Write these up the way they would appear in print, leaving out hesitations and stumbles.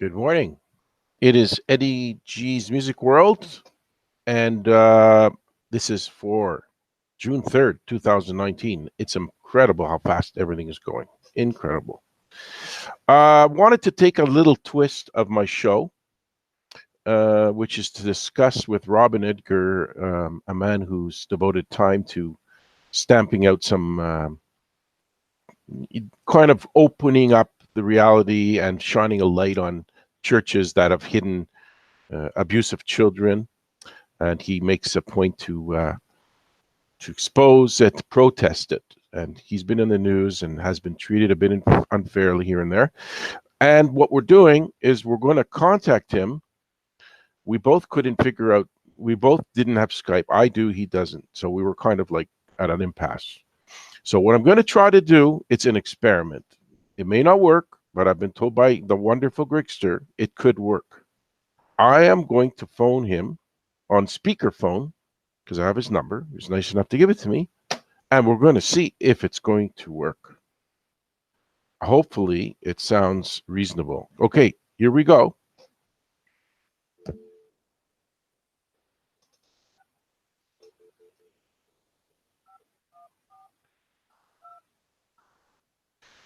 Good morning. It is Eddie G's Music World, and this is for June 3rd, 2019. It's incredible how fast everything is going. Incredible. Wanted to take a little twist of my show, which is to discuss with Robin Edgar, a man who's devoted time to stamping out some kind of opening up the reality and shining a light on churches that have hidden abuse of children, and he makes a point to expose it, to protest it. And he's been in the news and has been treated a bit unfairly here and there. And what we're doing is we're going to contact him. We both couldn't figure out. We both didn't have Skype. I do, he doesn't. So we were kind of like at an impasse. So what I'm going to try to do, it's an experiment. It may not work, but I've been told by the wonderful Grigster it could work. I am going to phone him on speakerphone because I have his number. He's nice enough to give it to me. And we're going to see if it's going to work. Hopefully, it sounds reasonable. Okay, here we go.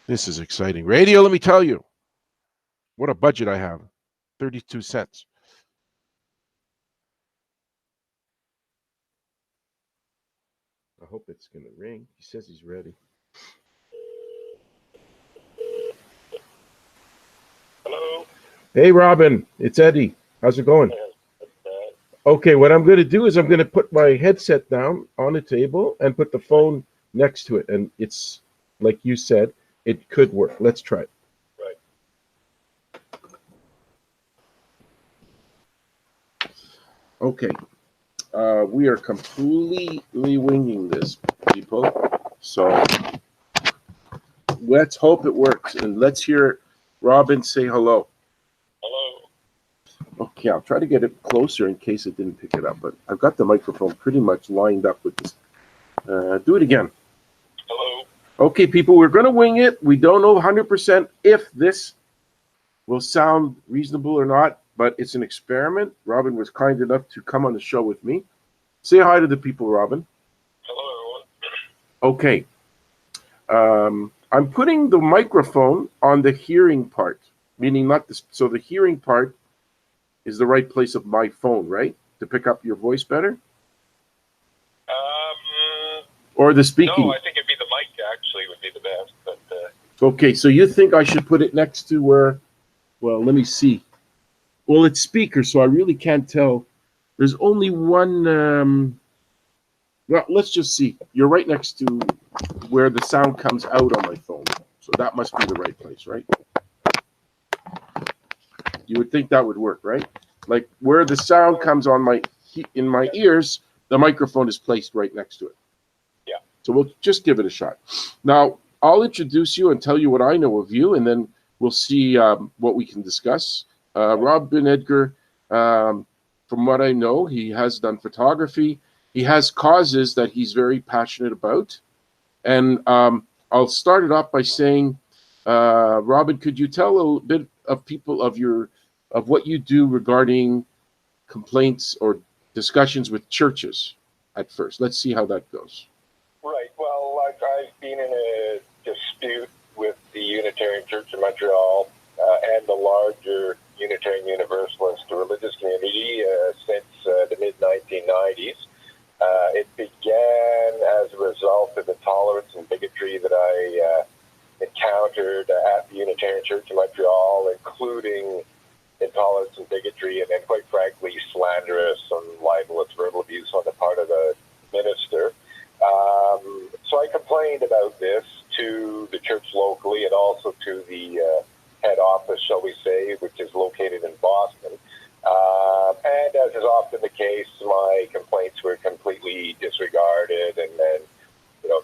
This is exciting. Radio, let me tell you. What a budget I have. 32 cents. I hope it's going to ring. He says he's ready. Hello. Hey, Robin. It's Eddie. How's it going? Okay, what I'm going to do is I'm going to put my headset down on the table and put the phone next to it. And it's, like you said, it could work. Let's try it. Right. Okay. We are completely winging this, people. So let's hope it works. And let's hear Robin say hello. Hello. Okay, I'll try to get it closer in case it didn't pick it up. But I've got the microphone pretty much lined up with this. Do it again. Hello. Okay, people, we're going to wing it. We don't know 100% if this will sound reasonable or not, but it's an experiment. Robin was kind enough to come on the show with me. Say hi to the people, Robin. Hello, Okay. I'm putting the microphone on the hearing part, meaning not this. So the hearing part is the right place of my phone, right? To pick up your voice better? Or the speaking? No, I think it'd be the mic, actually, would be the best. But okay, so you think I should put it next to where, well, let me see. Well, it's speaker, so I really can't tell. There's only one, well, let's just see. You're right next to where the sound comes out on my phone. So that must be the right place, right? You would think that would work, right? Like where the sound comes on in my ears, the microphone is placed right next to it. Yeah. So we'll just give it a shot. Now, I'll introduce you and tell you what I know of you, and then we'll see what we can discuss. Robin Edgar, from what I know, he has done photography. He has causes that he's very passionate about. And I'll start it off by saying, Robin, could you tell a little bit of people of what you do regarding complaints or discussions with churches at first? Let's see how that goes. right. Well, I've been in a dispute with the Unitarian Church of Montreal and the larger Unitarian Universalist religious community since the mid-1990s. It began as a result of the tolerance and bigotry that I encountered at the Unitarian Church of Montreal, including intolerance and bigotry, and then, quite frankly, slanderous and libelous verbal abuse on the part of the minister. So I complained about this to the church locally and also to the head office, shall we say, which is located in Boston. And as is often the case, my complaints were completely disregarded, and then,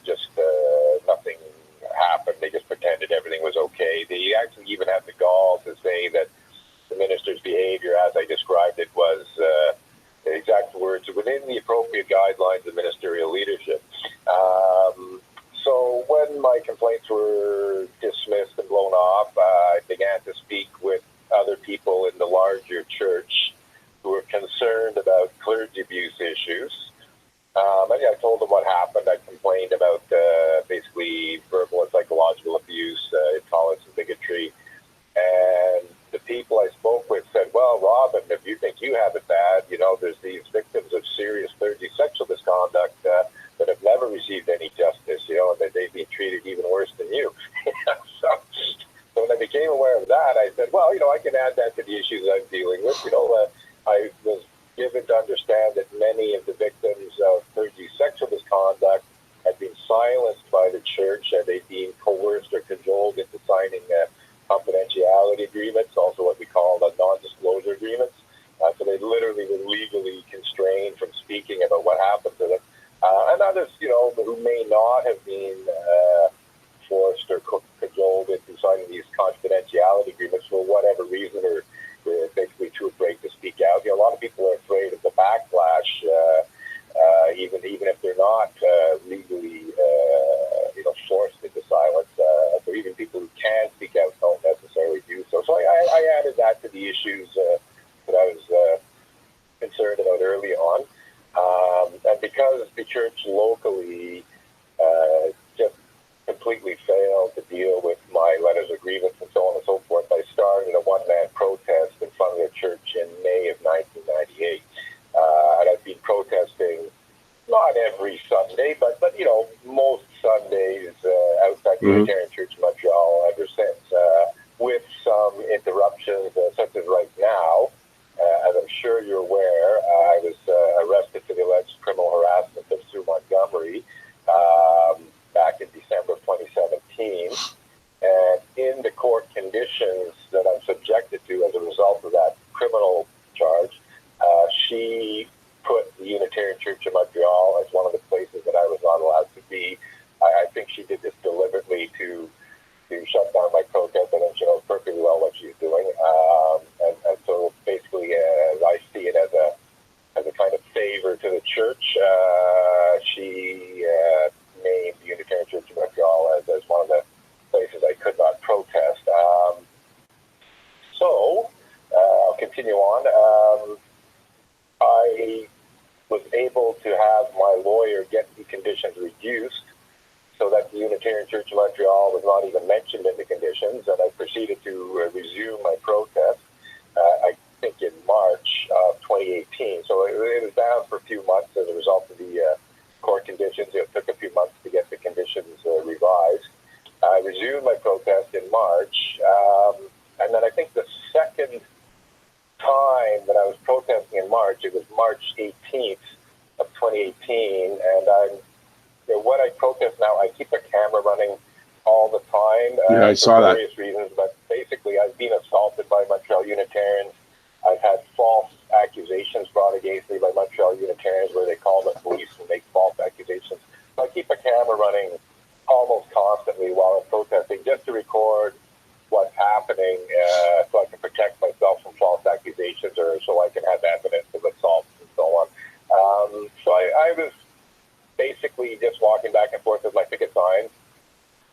just nothing happened. They just pretended everything was okay. They actually even had the gall to say that the minister's behavior, as I described it, was, the exact words, within the appropriate guidelines of ministerial leadership. So when my complaints were dismissed and blown off, I began to speak with other people you. so, so when I became aware of that, I said, well, I can add that to the issues I'm dealing with. I was given to understand that many of the victims of clergy sexual misconduct had been silenced by the church, and they'd been coerced or cajoled into signing confidentiality agreements, also what we call the non-disclosure agreements. So they literally were legally constrained from speaking about what happened to them. And others, who may not have been forced or cajoled into signing these confidentiality agreements for whatever reason, or basically too afraid to speak out. A lot of people are afraid of the backlash, even if they're not legally, forced into silence. So even people who can speak out don't necessarily do so. So I added that to the issues that I was concerned about early on. And because the church locally just completely failed to deal with my letters of grievance and so on and so forth, I started a one-man protest in front of their church in May of 1998. And I've been protesting not every Sunday, but most Sundays outside the Unitarian Church in Montreal ever since, with some interruptions, such as right now. As I'm sure you're aware, I was arrested for the alleged criminal harassment of Sue Montgomery back in December of 2017. And in the court conditions that I'm subjected to as a result of that criminal charge, she put the Unitarian Church of Montreal as one of the places that I was not allowed to be. I think she did this deliberately to shut down my protest. I think she knows perfectly well what she's doing. And so basically, I see it as a kind of favor to the church. She named the Unitarian Church of Montreal as one of the places I could not protest. So I'll continue on. I was able to have my lawyer get the conditions reduced so that the Unitarian Church of Montreal was not even mentioned in the conditions, and I proceeded to resume my protest, I think in March of 2018. So it was down for a few months as a result of the court conditions. It took a few months to get the conditions revised. I resumed my protest in March, and then I think the second time that I was protesting in March, it was March 18th of 2018, and what I protest now, I keep a camera running all the time. Yeah, I saw that. For various reasons, but basically I've been assaulted by Montreal Unitarians. I've had false accusations brought against me by Montreal Unitarians where they call the police and make false accusations. So I keep a camera running almost constantly while I'm protesting just to record what's happening so I can protect myself from false accusations or so I can have evidence of assaults and so on. So I was basically just walking back and forth with my picket signs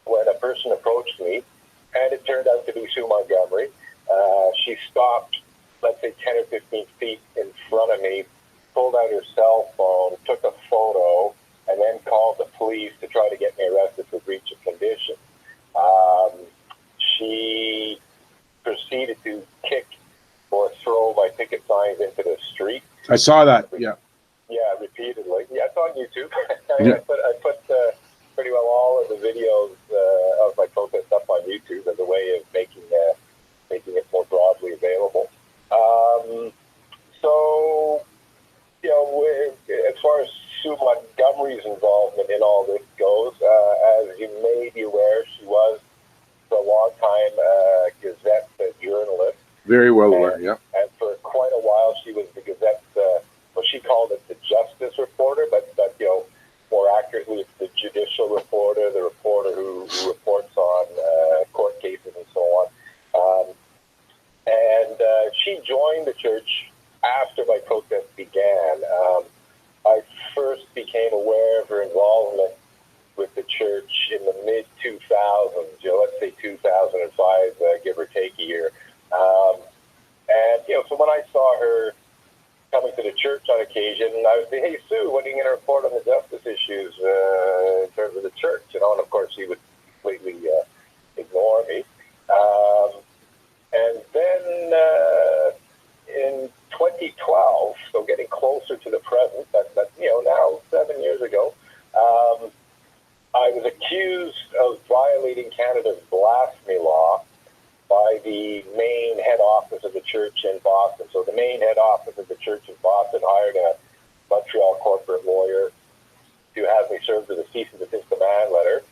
when a person approached me, and it turned out to be Sue Montgomery. She stopped, let's say, 10 or 15 feet in front of me, pulled out her cell phone, took a photo, and then called the police to try to get me arrested for breach of condition. She proceeded to kick or throw my picket signs into the street. I saw that, yeah. Yeah, repeatedly. Yeah, it's on YouTube. Yeah. I put pretty well all of the videos of my protest up on YouTube as a way of making it more broadly available. So, as far as Sue Montgomery's involvement in all this goes, as you may be aware, she was for a long time Gazette journalist. Very well aware, yeah. And for quite a while, she was the Gazette. Well, she called it the justice reporter, but more accurately, it's the judicial reporter, the reporter who reports on court cases and so on. And she joined the church after my protest began. I first became aware of her involvement with the church in the mid-2000s, let's say 2005, give or take a year. And so when I saw her coming to the church on occasion, I would say, "Hey, Sue, when are you going to report on the justice issues in terms of the church?" And of course, she would completely ignore me. And then in 2012, so getting closer to the present, but now 7 years ago, I was accused of violating Canada's blasphemy law by the main head office of the church in Boston. So the main head office of the church in Boston hired a Montreal corporate lawyer to have me served with a cease and desist demand letter,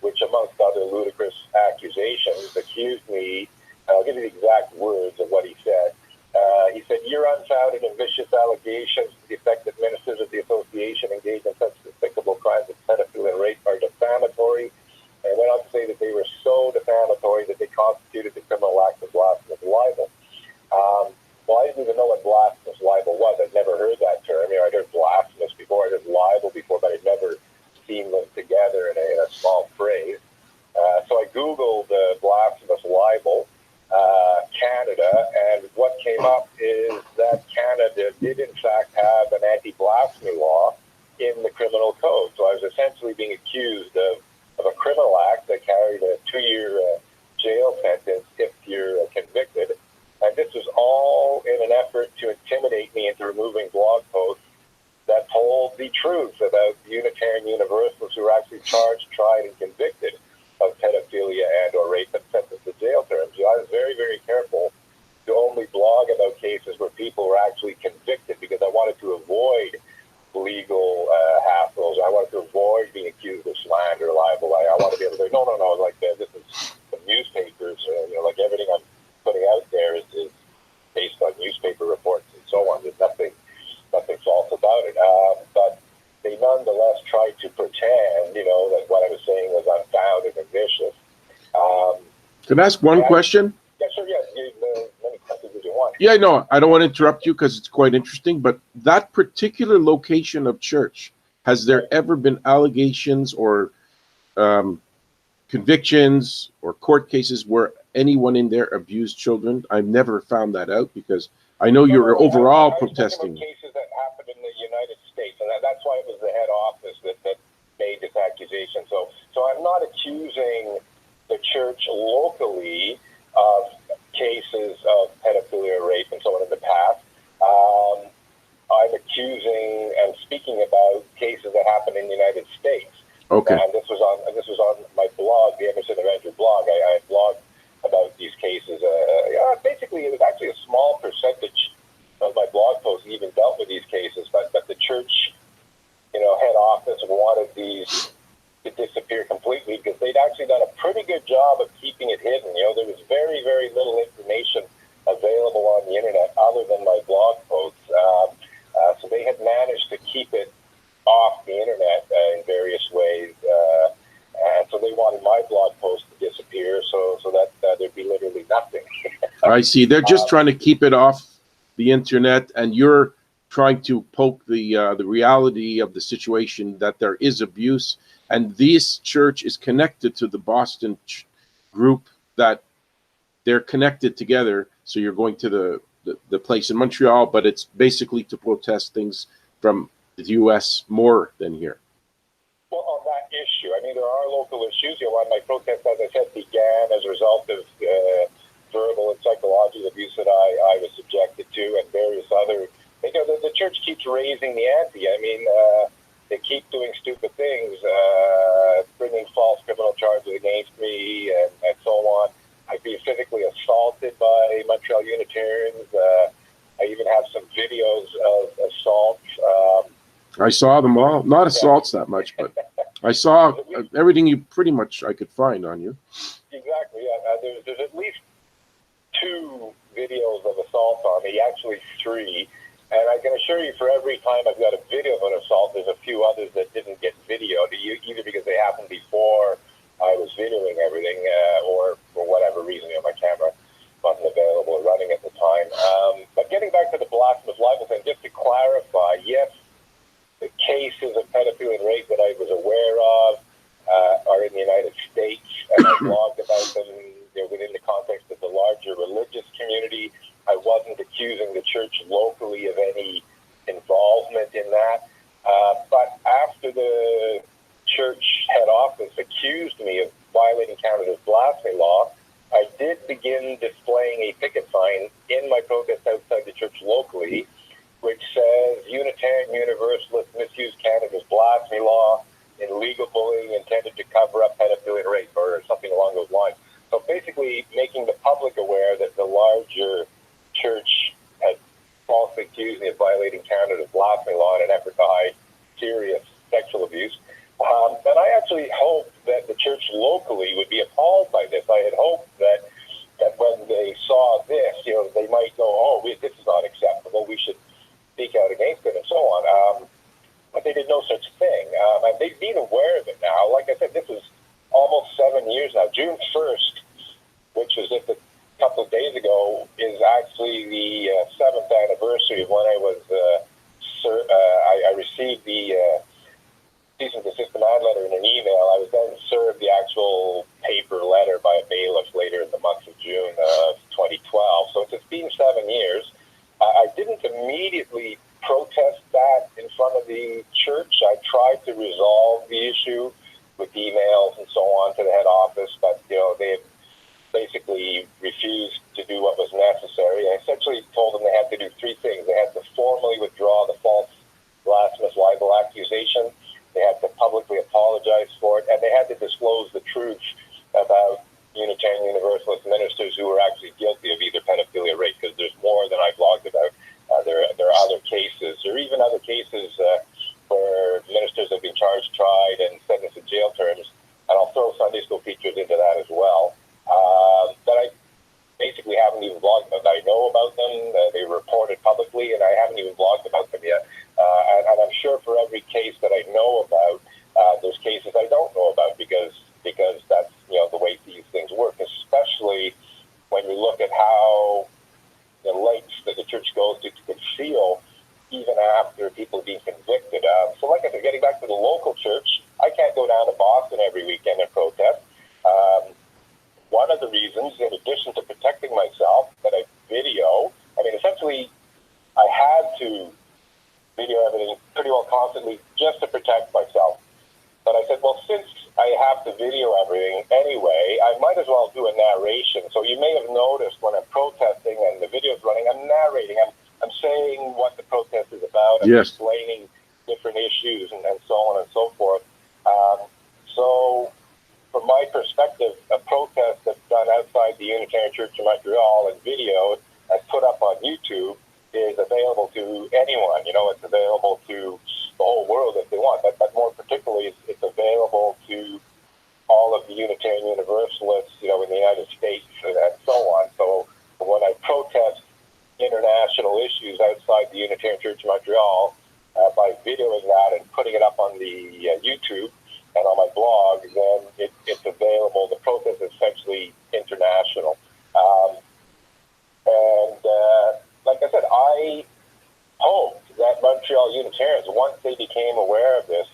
which, amongst other ludicrous accusations, accused me. I'll give you the exact words of what he said. He said, "Your unfounded and vicious allegations to the effect that ministers of the association engage in such despicable crimes as pedophilia and rape are defamatory." And went on to say that they were so defamatory that they constituted the criminal act of blasphemous libel. Well, I didn't even know what blasphemous libel was. I'd never heard that term. You know, I'd heard blasphemous before, I'd heard libel before, but I'd never seen them together in a small phrase. So I Googled blasphemous libel, Canada, and what came up is that Canada did in fact have an anti-blasphemy law in the criminal code. So I was essentially being accused of a criminal act that carried a 2-year jail sentence if you're convicted. And this was all in an effort to intimidate me into removing blog posts that told the truth about Unitarian Universalists who were actually charged, tried, and convicted of pedophilia and or rape and sentenced to jail terms. So I was very, very careful to only blog about cases where people were actually convicted because I wanted to avoid legal hassles. I wanted to avoid being accused of slander, libel. I wanted to be able to say, no, like this is the newspapers, like everything I'm putting out there is based on newspaper reports and so on. There's nothing false about it. But they nonetheless tried to pretend, that what I was saying was unfounded and vicious. Can I ask one question? Yeah, sure, yeah. As many questions as you want. Yeah, no, I don't want to interrupt you because it's quite interesting, but that particular location of church, has there ever been allegations or convictions or court cases where anyone in there abused children? I've never found that out because I know you're overall protesting. Cases that happened in the United States, and that's why it was the head office that made this accusation. So I'm not accusing the church locally of cases of pedophilia, rape, and so on in the past. I'm accusing and speaking about cases that happened in the United States. Okay. And this was on my blog, the Emerson of Andrew blog. I blogged about these cases. Basically, it was actually a small percentage of my blog posts even dealt with these cases, but the church, head office wanted these to disappear completely because they'd actually done a pretty good job of keeping it hidden. There was very, very little information available on the internet other than my blog posts. So they had managed to keep it off the internet in various ways. And so they wanted my blog post to disappear so that there'd be literally nothing. I see. They're just trying to keep it off the internet, and you're trying to poke the reality of the situation that there is abuse, and this church is connected to the Boston group, that they're connected together. So you're going to the place in Montreal, but it's basically to protest things from the U.S. more than here. Well, on that issue, there are local issues. My protest, as I said, began as a result of verbal and psychological abuse that I was subjected to, and various other. The church keeps raising the ante. They keep doing stupid things, bringing false criminal charges against me, and so on. I've been physically assaulted by Montreal Unitarians. I even have some videos of assaults. I saw them all. Not assaults that much, but I saw everything I could find on you. Exactly. Yeah. There's at least 2 videos of assaults on me, actually 3. And I can assure you, for every time I've got a video of an assault, there's a few others that didn't get videoed, either because they happened before I was videoing everything, or for whatever reason, my camera wasn't available or running at the time. But getting back to the blasphemous libel thing, just to clarify, yes, the cases of pedophilia and rape that I was aware of are in the United States, and I blogged about them within the context of the larger religious community. I wasn't accusing the church locally of any involvement in that. But after the church head office accused me of violating Canada's blasphemy law, I did begin displaying a picket sign in my protest outside the church locally, which says Unitarian Universalists misuse Canada's blasphemy law. in legal bullying intended to cover up pedophilia rape or something along those lines. So basically making the public aware that the larger church had falsely accused me of violating Canada's blasphemy law in an effort to hide serious sexual abuse. And I actually hoped that the church locally would be appalled by this. I had hoped that when they saw this, they might go, oh, this is not acceptable. We should speak out against it and so on. But they did no such thing. And they've been aware of it now. Like I said, this is almost 7 years now. June 1st, which was just a couple of days ago, is actually the 7th anniversary of when I was, I received the cease and desist demand letter in an email. I was then served the actual paper letter by a bailiff later in the month of June of 2012. So it's been 7 years. I didn't immediately protest that in front of the church. I tried to resolve the issue with emails and so on to the head office, but they basically refused to do what was necessary. I essentially told them they had to do three things. They had to formally withdraw the false blasphemous libel accusation, they had to publicly apologize for it, and they had to disclose the truth about Unitarian Universalist ministers who were actually guilty of either pedophilia or rape, because there's more than I blogged about. There are other cases, or even other cases where ministers have been charged, tried, and sentenced to jail terms, and I'll throw Sunday school teachers into that as well. But I basically haven't even blogged about them. I know about them, they were reported publicly, and I haven't even blogged about them yet. And I'm sure for every case that I know about, there's cases I don't know about because that's the way these things work, especially when you look at how the lengths that the church goes to conceal even after people are being convicted. So like I said, getting back to the local church, I can't go down to Boston every weekend and protest. One of the reasons, in addition to protecting myself, that I video, essentially I had to video everything pretty well constantly just to protect myself. But I said, well, since I have to video everything anyway, I might as well do a narration. So you may have noticed when I'm protesting and the video's running, I'm narrating. I'm saying what the protest is about. I'm explaining different issues and so on and so forth. So from my perspective, a protest that's done outside the Unitarian Church of Montreal and video and put up on YouTube is available to anyone. It's available to the whole world if they want, but more particularly, it's available to all of the Unitarian Universalists, in the United States and so on. So when I protest international issues outside the Unitarian Church of Montreal, by videoing that and putting it up on the YouTube and on my blog, then it's available. The protest is essentially international. Like I said, I hoped that Montreal Unitarians, once they became aware of this,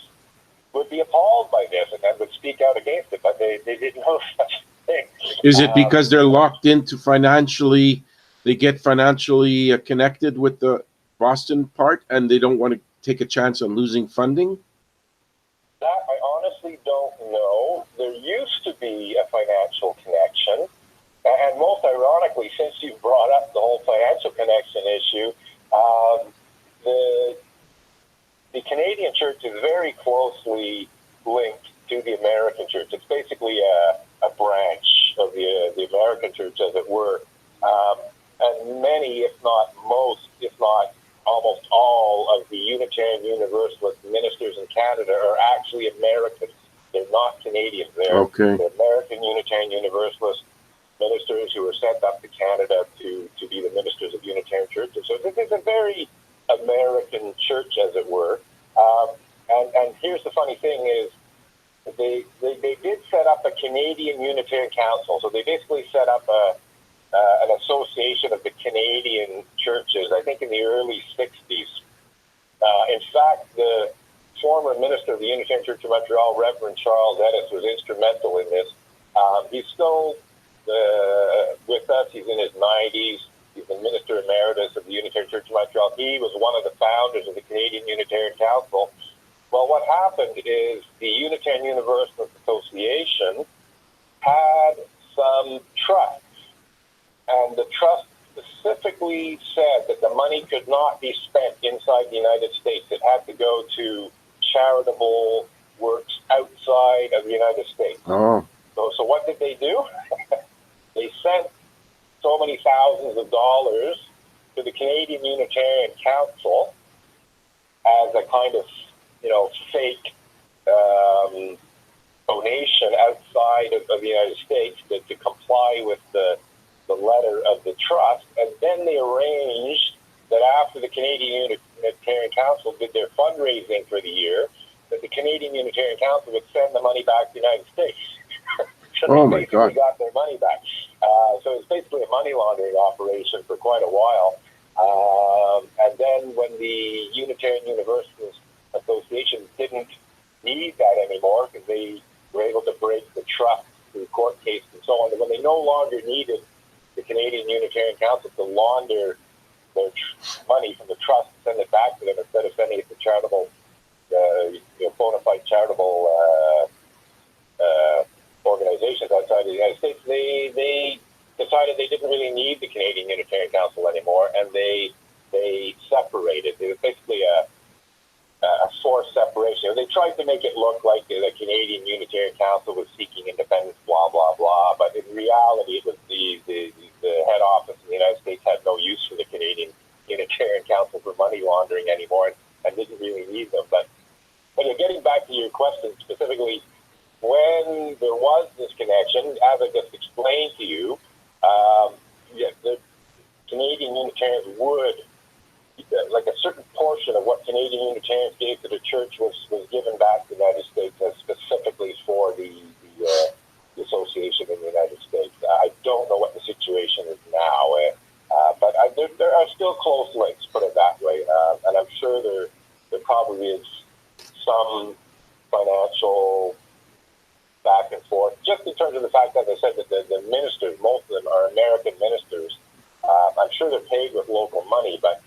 would be appalled by this and would speak out against it, but they didn't know such a thing. Is it because they're locked into they get financially connected with the Boston part, and they don't want to take a chance on losing funding? That I honestly don't know. There used to be a financial connection. And most ironically, since you brought up the whole financial connection issue, the Canadian church is very closely linked to the American church. It's basically a branch of the American church, as it were. And many, if not most, if not almost all of the Unitarian Universalist ministers in Canada are actually Americans. They're not Canadians. They're American Unitarian Universalist ministers who were sent up to Canada to be the ministers of Unitarian churches. So this is a very American church, as it were. And here's the funny thing is they did set up a Canadian Unitarian Council. So they basically set up an association of the Canadian churches, I think in the early 60s. In fact, the former minister of the Unitarian Church of Montreal, Reverend Charles Ennis, was instrumental in this. He's still with us. He's in his 90s. He's the Minister Emeritus of the Unitarian Church of Montreal. He was one of the founders of the Canadian Unitarian Council. Well, what happened is the Unitarian Universalist Association had some trusts, and the trust specifically said that the money could not be spent inside the United States. It had to go to charitable works outside of the United States. Oh. So what did they do? They sent so many thousands of dollars to the Canadian Unitarian Council as a kind of, fake donation outside of the United States to comply with the letter of the trust. And then they arranged that after the Canadian Unitarian Council did their fundraising for the year, that the Canadian Unitarian Council would send the money back to the United States. So Oh, they my basically God. got their money back. So it's basically a money laundering operation for quite a while. And then when the Unitarian Universalist Association didn't need that anymore because they were able to break the trust through court case and so on, and when they no longer needed the Canadian Unitarian Council to launder their money from the trust and send it back to them instead of sending it to charitable, bona fide charitable organizations outside of the United States, they decided they didn't really need the Canadian Unitarian Council anymore, and they separated. It was basically a forced separation. They tried to make it look like the Canadian Unitarian Council was seeking independence, blah, blah, blah, but in reality, it was the head office in the United States had no use for the Canadian Unitarian Council for money laundering anymore and didn't really need them. But getting back to your question specifically, when there was this connection, as I just explained to you, the Canadian Unitarians would, like a certain portion of what Canadian Unitarians gave to the church was given back to the United States specifically for the association in the United States. I don't know what the situation is now, but there are still close links, put it that way, and I'm sure there probably is some financial back and forth, just in terms of the fact that I said that the ministers, most of them are American ministers. I'm sure they're paid with local money, but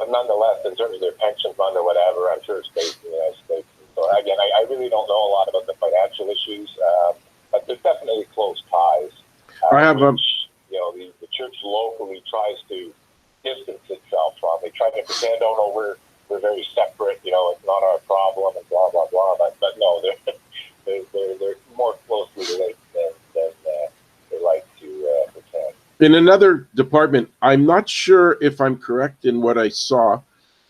nonetheless, in terms of their pension fund or whatever, I'm sure it's based in the United States. So again, I really don't know a lot about the financial issues, but there's definitely close ties. I have which, the church locally tries to distance itself from. They try to pretend, oh no, we're very separate. It's not our problem, and blah blah blah. But no, they're more closely related than they like to pretend. in another department. I'm not sure if I'm correct in what I saw.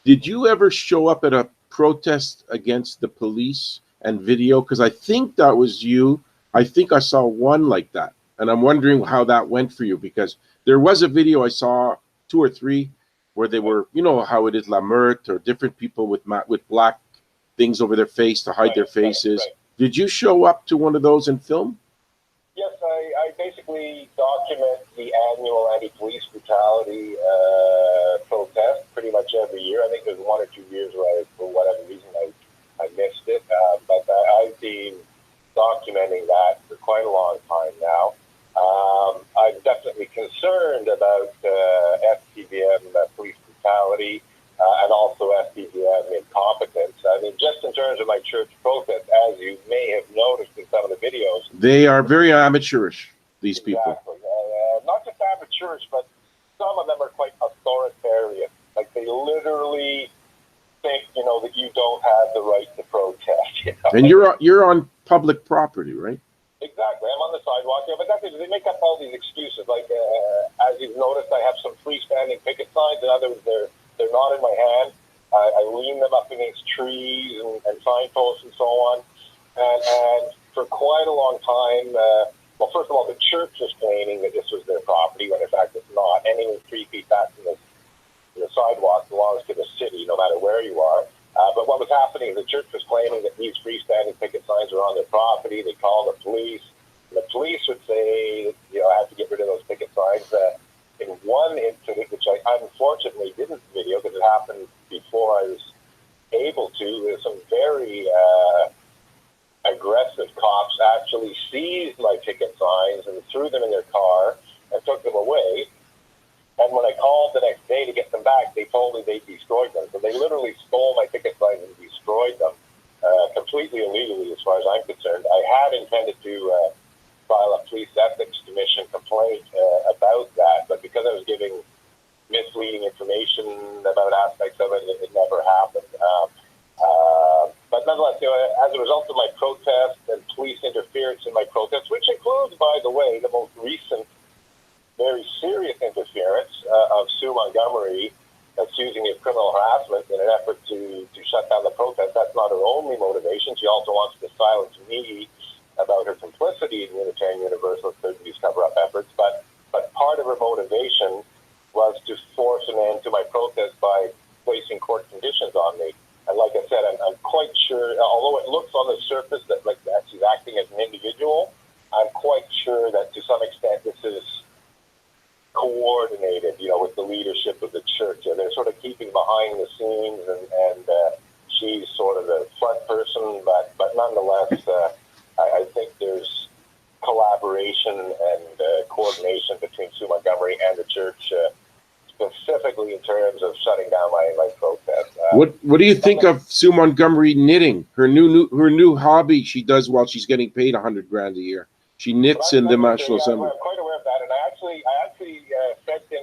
Did you ever show up at a protest against the police and video? Because I think that was you. I think I saw one like that. And I'm wondering how that went for you, because there was a video I saw, 2 or 3, where they were, how it is, La Meurthe, or different people with black things over their face to hide their faces. Right. Did you show up to one of those and film? Yes, I basically document the annual anti-police brutality protest pretty much every year. I think there's 1 or 2 years where, for whatever reason, I missed it. But I've been documenting that for quite a long time now. I'm definitely concerned about SPVM police brutality and also SPVM incompetence. I mean, just in terms of my church protest, as you may have noticed in some of the videos, They are very amateurish, these people. exactly. Not just amateurish, but some of them are quite authoritarian. Like, they literally think, that you don't have the right to protest. And you're on public property, right? Exactly. I'm on the sidewalk here, but that's it. They make up all these excuses. Like, as you've noticed, I have some freestanding picket signs. In other words, they're not in my hand. I lean them up against trees and signposts and so on. And for quite a long time, well, first of all, the church was claiming that this was their property, when in fact it's not. Anything 3 feet back from the sidewalk belongs to the city, no matter where you are. But what was happening is the church was claiming that these freestanding picket signs were on their property. They called the police. And the police would say, I have to get rid of those picket signs. In one incident, which I unfortunately didn't video because it happened before I was able to, there's some very aggressive cops actually seized my picket signs and threw them in their car and took them away. And when I called the next day to get them back, they told me they destroyed them. So they literally stole my picket signs and destroyed them completely illegally, as far as I'm concerned. I had intended to file a police ethics commission complaint about that, but because I was giving misleading information about aspects of it, it never happened. But nonetheless, as a result of my recent, very serious interference of Sue Montgomery accusing me of criminal harassment in an effort to shut down the protest. That's not her only motivation. She also wants to silence me about her complicity in Unitarian Universalist Third Abuse cover-up efforts. But part of her motivation was to force an end to my protest by placing court conditions on me. And like I said, I'm quite sure, although it looks on the surface that she's acting as an individual, I'm quite sure that to some extent this is coordinated, with the leadership of the church. And they're sort of keeping behind the scenes, and she's sort of the front person, but nonetheless, I think there's collaboration and coordination between Sue Montgomery and the church, specifically in terms of shutting down my protest. What do you think of Sue Montgomery knitting? Her new hobby she does while she's getting paid $100,000 a year. She knits in the National Assembly. I'm quite aware of that, and I actually sent in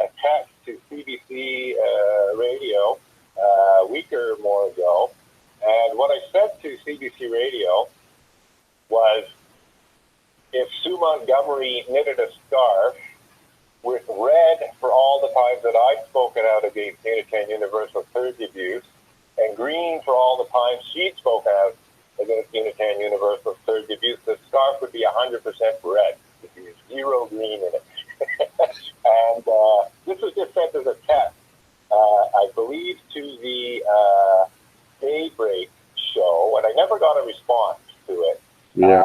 a text to CBC Radio a week or more ago, and what I said to CBC Radio was, if Sue Montgomery knitted a scarf with red for all the times that I've spoken out against Unitarian Universal clergy abuse, and green for all the times she'd spoken out against Unitarian Universal clergy abuse, the scarf would be 100% red. There'd be zero green in it. And this was just sent as a test, I believe, to the Daybreak show, and I never got a response to it. Yeah.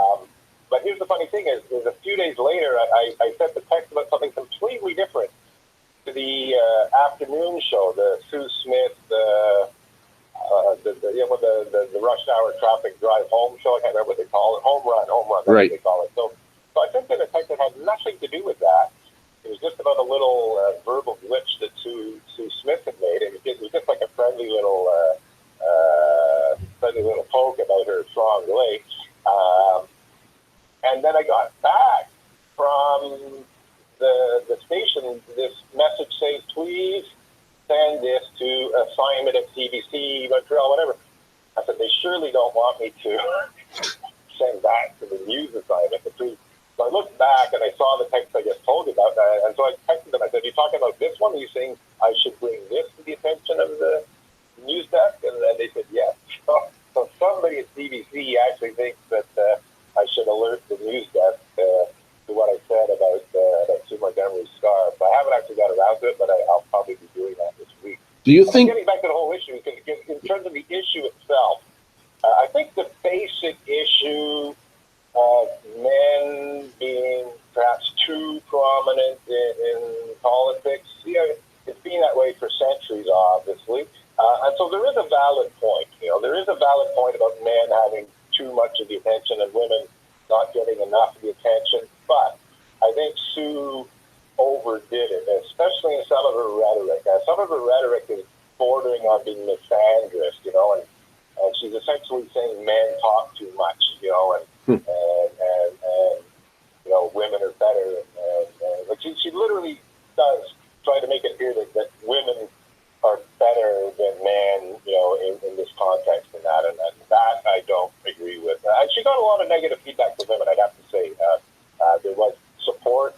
But here's the funny thing is a few days later, I sent the text about something completely different to the afternoon show, the Sue Smith, the rush hour traffic drive home show. I can't remember what they call it. Home run. That's right. what they call it. So I sent in a text that had nothing to do with that. It was just about a little verbal glitch that Sue Smith had made. It was just like a friendly little poke about her strong legs. And then I got back from the station this message saying, please send this to assignment at CBC, Montreal, whatever. I said, they surely don't want me to send that to the news assignment. So I looked back and I saw the text I just told you about, and so I texted them. I said, are you talking about this one? Are you saying I should bring this to the attention of the news desk? And then they said, yes. So somebody at CBC actually thinks that I should alert the news desk to what I said about Sue Montgomery's scarf. I haven't actually got around to it, but I'll probably be doing that this week. Do you think... Getting back to the whole issue, in terms of the issue itself, I think the basic issue of men being perhaps too prominent in politics, it's been that way for centuries, obviously. And so there is a valid point. There is a valid point about men having too much of the attention and women not getting enough of the attention. But I think Sue overdid it, especially in some of her rhetoric. Some of her rhetoric is bordering on being misandrist, and she's essentially saying men talk too much, and women are better. But she literally does try to make it appear that women are better than men, in this context and that. And that I don't agree with. She got a lot of negative feedback from women, I'd have to say. There was support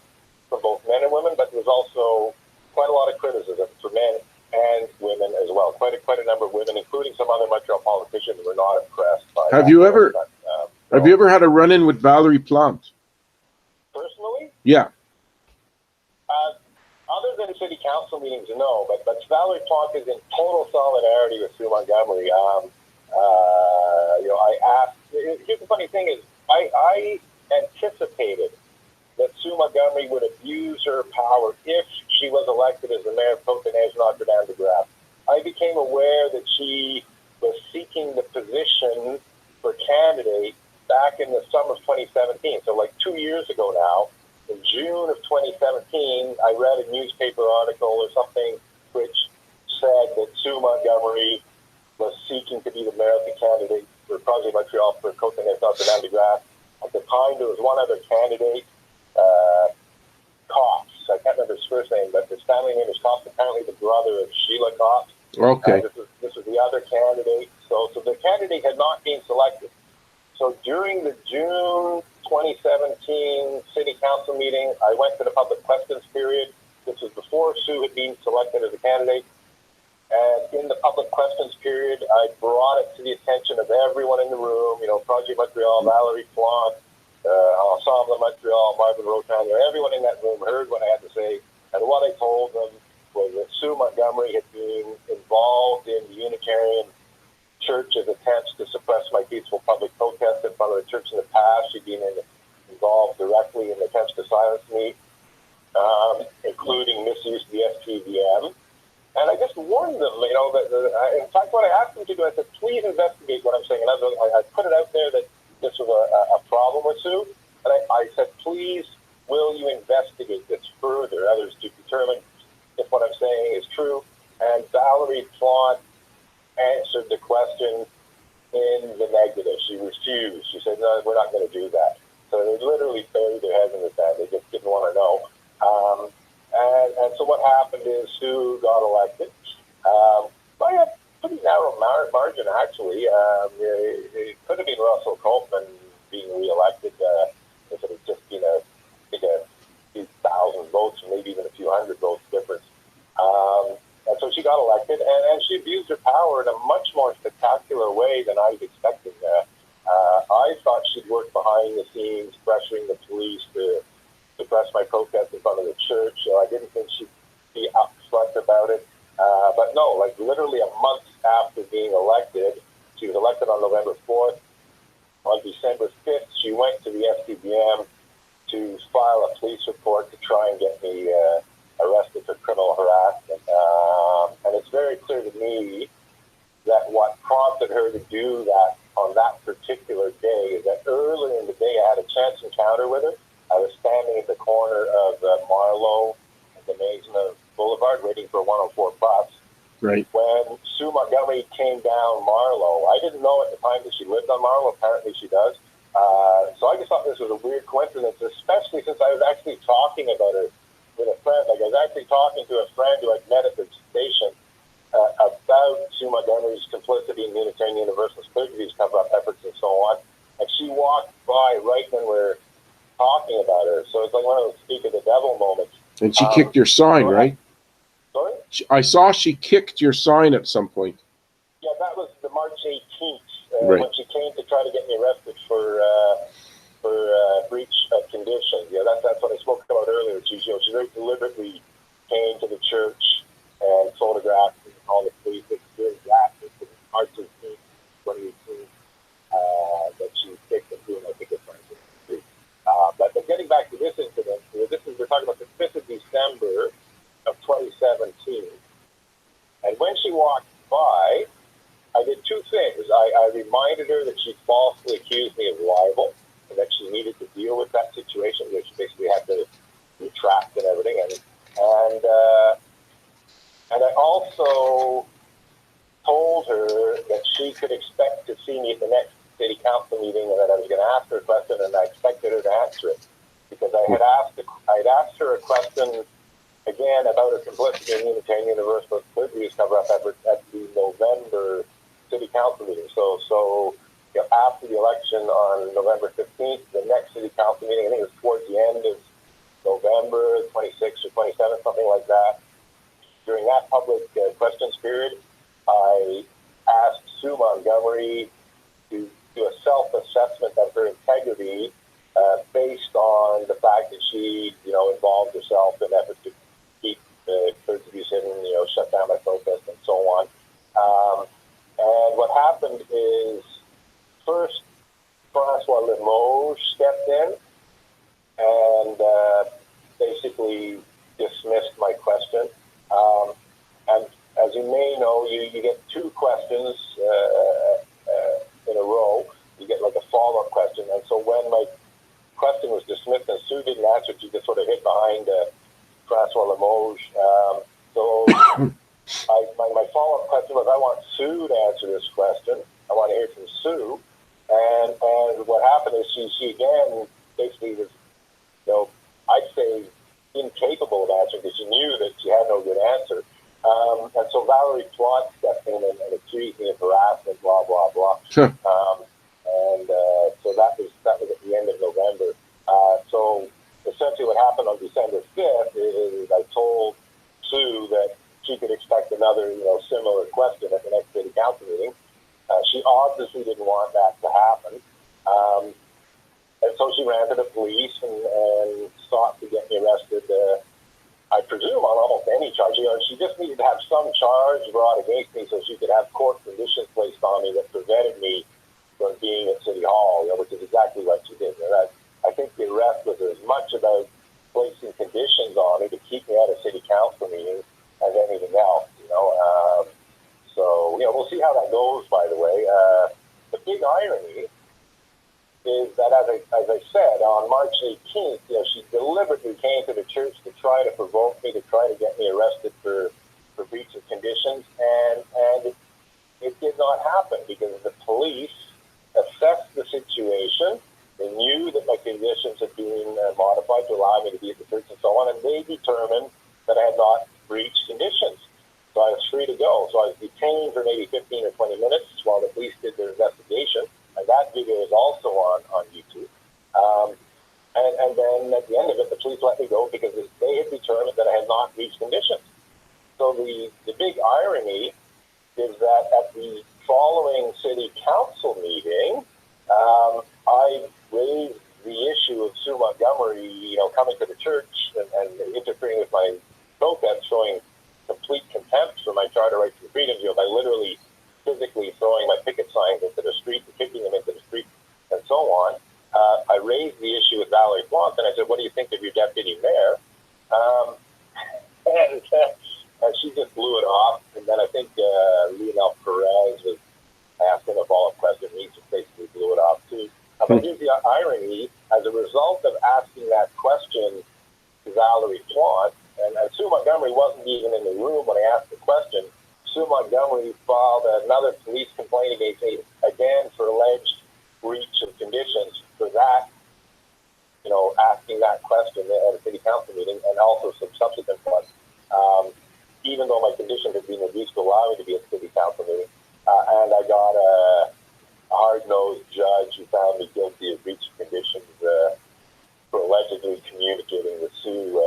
for both men and women, but there was also quite a lot of criticism for men and women as well. Quite a number of women, including some other Montreal politicians, were not impressed by Have you ever had a run-in with Valerie Plante? Personally? Yeah. Other than city council meetings, no. But Valerie Plante is in total solidarity with Sue Montgomery. I asked. Here's the funny thing is, I anticipated that Sue Montgomery would abuse her power if she was elected as the mayor of Côte-des-Neiges, Notre-Dame-de-Grâce. I became aware that she was seeking the position for candidate back in the summer of 2017. So like 2 years ago now, in June of 2017, I read a newspaper article or something which said that Sue Montgomery was seeking to be the mayoralty candidate for Project Montreal for Côte-des-Neiges, Notre-Dame-de-Grâce. At the time, there was one other candidate, Cox. I can't remember his first name, but his family name is Cox, apparently the brother of Sheila Cox. Okay. This was the other candidate. So the candidate had not been selected. So during the June 2017 city council meeting. I went to the public questions period. This was before Sue had been selected as a candidate. And in the public questions period, I brought it to the attention of everyone in the room, Project Montreal, Valerie Plante, Ensemble Montreal, Marvin Rotan, everyone in that room heard what I had to say. And what I told them was that Sue Montgomery had been involved in the Unitarian Church's attempts to suppress my peaceful public protest in front of the church in the past. She'd been involved directly in attempts to silence me, including misuse of the SPVM. And I just warned them, that in fact, what I asked them to do, I said, please investigate what I'm saying. And I put it out there that this was a problem with Sue. And I said, please, will you investigate this further? Others to determine if what I'm saying is true. And Valerie Plante answered the question in the negative. She refused. She said, no, we're not going to do that. So they literally buried their heads in the sand. They just didn't want to know. And so what happened is Sue got elected by a pretty narrow margin, actually. It could have been Russell Copeman being reelected if it had just been a few thousand votes, maybe even a few hundred votes difference. And so she got elected, and she abused her power in a much more spectacular way than I was expecting. I thought she'd work behind the scenes, pressuring the police to suppress my protest in front of the church. So I didn't think she'd be upfront about it. But no, literally a month after being elected, she was elected on November 4th. On December 5th, she went to the SPVM to file a police report to try and get me arrested for criminal harassment. And it's very clear to me that what prompted her to do that on that particular day is that earlier in the day I had a chance encounter with her. I was standing at the corner of Marlowe and the Maisonneuve Boulevard waiting for a 104 bus. Right. When Sue Montgomery came down Marlowe, I didn't know at the time that she lived on Marlowe. Apparently she does. So I just thought this was a weird coincidence, especially since I was actually talking about her with a friend. I was actually talking to a friend who I'd met at the station about Sue Montgomery's complicity in Unitarian Universalist clergy cover-up efforts and so on. And she walked by right when we're talking about her. So it's like one of those speak of the devil moments. And she kicked your sign, right? Sorry? I saw she kicked your sign at some point. Yeah, that was the March 18th Right. when she came to try to get me arrested for breach of conditions. Yeah, that's what I spoke about earlier. She very deliberately came to the church and photographed all the police. It's very graphic. It's March 18th, 2018, that she kicked and threw, I think it's March 18th. But getting back to this incident, we're talking about the 5th of December of 2017. And when she walked by, I did two things. I reminded her that she falsely accused me of libel and that she needed to deal with that situation, which basically had to retract and everything. And I also told her that she could expect to see me at the next city council meeting and that I was going to ask her a question, and I expected her to answer it because I had asked her a question again about her complicity in Unitarian Universalist clergy cover-up efforts at the November city council meeting. So after the election on November 15th, the next city council meeting, I think it was towards the end of November 26th or 27th, something like that. During that public questions period, I asked Sue Montgomery to do a self-assessment of her integrity based on the fact that she, involved herself in efforts to keep clergy abuse hidden, shut down my protest and so on. And what happened is, first, Francois Limoges stepped in and basically dismissed my question. And as you may know, you get two questions in a row. You get like a follow-up question. And so when my question was dismissed and Sue didn't answer, she just sort of hid behind Francois Limoges. So my follow-up question was, I want Sue to answer this question. I want to hear from Sue. And what happened is she again basically was, I'd say incapable of answering because she knew that she had no good answer. And so Valerie Plante stepped in and accused me of harassment, blah, blah, blah. Sure. So that was at the end of November. So essentially what happened on December 5th is I told Sue that she could expect another, similar question at the next city council meeting. She obviously didn't want that to happen. And so she ran to the police and sought to get me arrested, I presume, on almost any charge. She just needed to have some charge brought against me so she could have court conditions placed on me that prevented me from being at City Hall, which is exactly what she did. And I think the arrest was as much about placing conditions on me to keep me at a city council meeting as anything else, So, we'll see how that goes, by the way. The big irony is that, as I said, on March 18th, she deliberately came to the church to try to provoke me, to try to get me arrested for breach of conditions, and it did not happen because the police assessed the situation. They knew that my conditions had been modified to allow me to be at the church and so on, and they determined that I had not breached conditions. So I was free to go. So I was detained for maybe 15 or 20 minutes while the police did their investigation. And that video is also on YouTube. And then at the end of it, the police let me go because they had determined that I had not reached conditions. So the big irony is that at the following city council meeting, I raised the issue of Sue Montgomery, coming to the church and interfering with my protest, showing complete contempt for my charter rights and freedoms, by literally physically throwing my picket signs into the street and kicking them into the street and so on. I raised the issue with Valerie Plante, and I said, what do you think of your deputy mayor? And she just blew it off. And then I think Lionel Perez was asking a follow-up question, and he just basically blew it off too. But here's the irony. As a result of asking that question to Valerie Plante, and Sue Montgomery wasn't even in the room when I asked the question, Sue Montgomery filed another police complaint against me, again, for alleged breach of conditions for that, asking that question at a city council meeting, and also some subsequent ones. Even though my conditions had been reduced to allow me to be at the city council meeting, and I got a hard-nosed judge who found me guilty of breach of conditions for allegedly communicating with Sue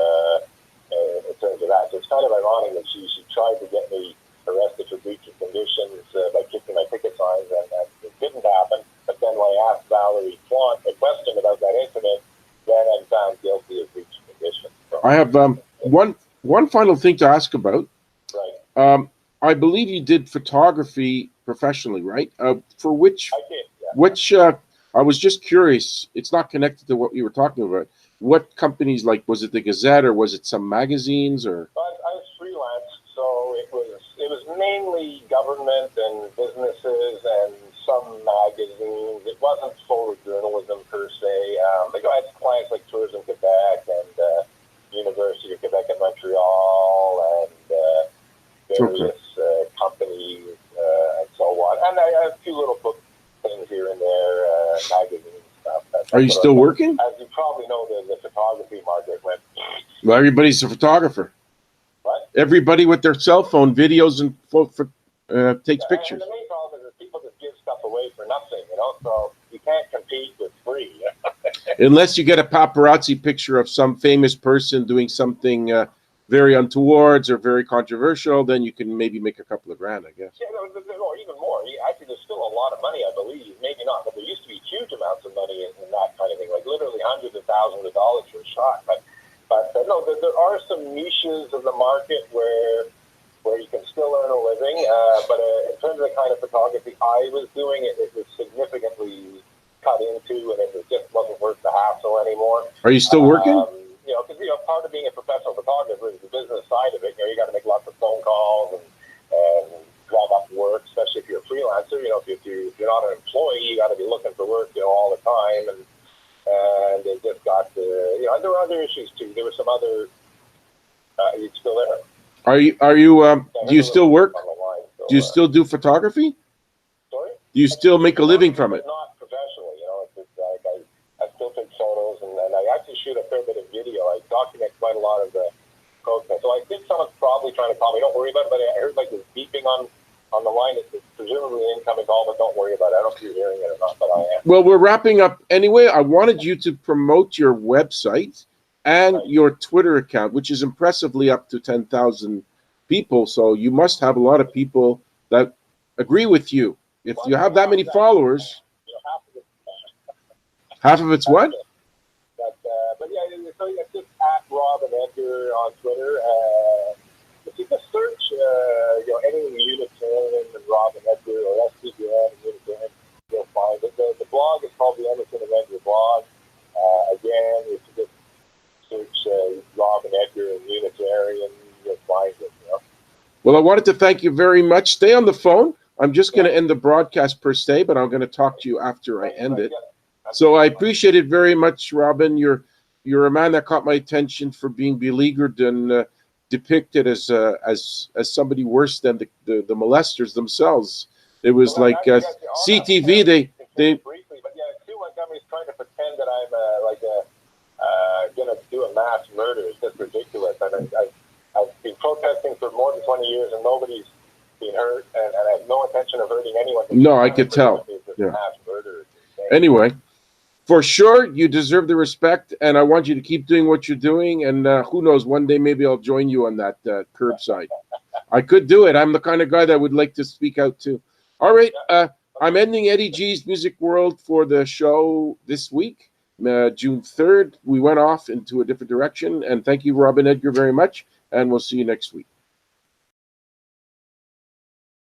in terms of that. So it's kind of ironic that she tried to get me arrested for breach of conditions by kicking my picket signs, and it didn't happen. But then when I asked Valerie Plante a question about that incident, then I'm found guilty of breach of conditions. So, I have one final thing to ask about. Right. I believe you did photography professionally, right? For which? I did, yeah. Which? I was just curious. It's not connected to what you were talking about. What companies, like, was it the Gazette or was it some magazines or? I was freelance, so it was mainly government and businesses and some magazines. It wasn't photojournalism per se. I had clients like Tourism Quebec and University of Quebec in Montreal and various companies and so on. And I have a few little book things here and there, magazines and stuff. Are you still working? As you probably know, the photography market went. Well, everybody's a photographer. What? Everybody with their cell phone videos and takes pictures. And the main problem is that people just give stuff away for nothing, so you can't compete with free. Unless you get a paparazzi picture of some famous person doing something very untowards or very controversial, then you can maybe make a couple of grand, I guess. Yeah, or even more. Actually, there's still a lot of money, I believe. Maybe not, but there used to be huge amounts of money in that kind of thing, like literally hundreds of thousands of dollars for a shot. But no, there are some niches of the market where you can still earn a living. But in terms of the kind of photography I was doing, it was significantly cut into, and it just wasn't worth the hassle anymore. Are you still working? Because part of being a professional photographer is the business side of it. You got to make lots of phone calls and drum up work, especially if you're a freelancer. If you're not an employee, you got to be looking for work, all the time. And it just got there were other issues too. There were some other. You still there? Are you? Do you still work? Do you still do photography? Sorry? Do you still make a living from it? Not professionally, It's just like I still take photos, and I actually shoot a fair bit of video. I document quite a lot of the protests. So I think someone's probably trying to call me. Don't worry about it. But I heard like this beeping on on the line. It's presumably an incoming call, but don't worry about it. I don't know if you're hearing it or not, but I am. Well, we're wrapping up anyway. I wanted you to promote your website and your Twitter account, which is impressively up to 10,000 people. So you must have a lot of people that agree with you. If you have that many followers, half of it's what? But yeah, so it's just at Rob and Edgar on Twitter. If you just search, any Unitarian and Rob and Edgar or SCBN and Unitarian, you'll find it. The blog is called the Emerson and Edgar blog. Again, if you just search Rob and Edgar and Unitarian, you'll find it. Well, I wanted to thank you very much. Stay on the phone. I'm just going to end the broadcast per se, but I'm going to talk to you after I end it. So I appreciate it very much, Robin. You're a man that caught my attention for being beleaguered and depicted as somebody worse than the molesters themselves. It was like CTV. They briefly, but yeah, too much companies trying to pretend that I'm gonna do a mass murder. It's just ridiculous. I've been protesting for more than 20 years, and nobody's been hurt, and I have no intention of hurting anyone. No, I could tell. Yeah. Mass murder. Anyway, for sure, you deserve the respect, and I want you to keep doing what you're doing. And who knows, one day maybe I'll join you on that curbside. I could do it. I'm the kind of guy that would like to speak out too. All right, I'm ending Eddie G's Music World for the show this week, June 3rd. We went off into a different direction, and thank you, Robin Edgar, very much, and we'll see you next week.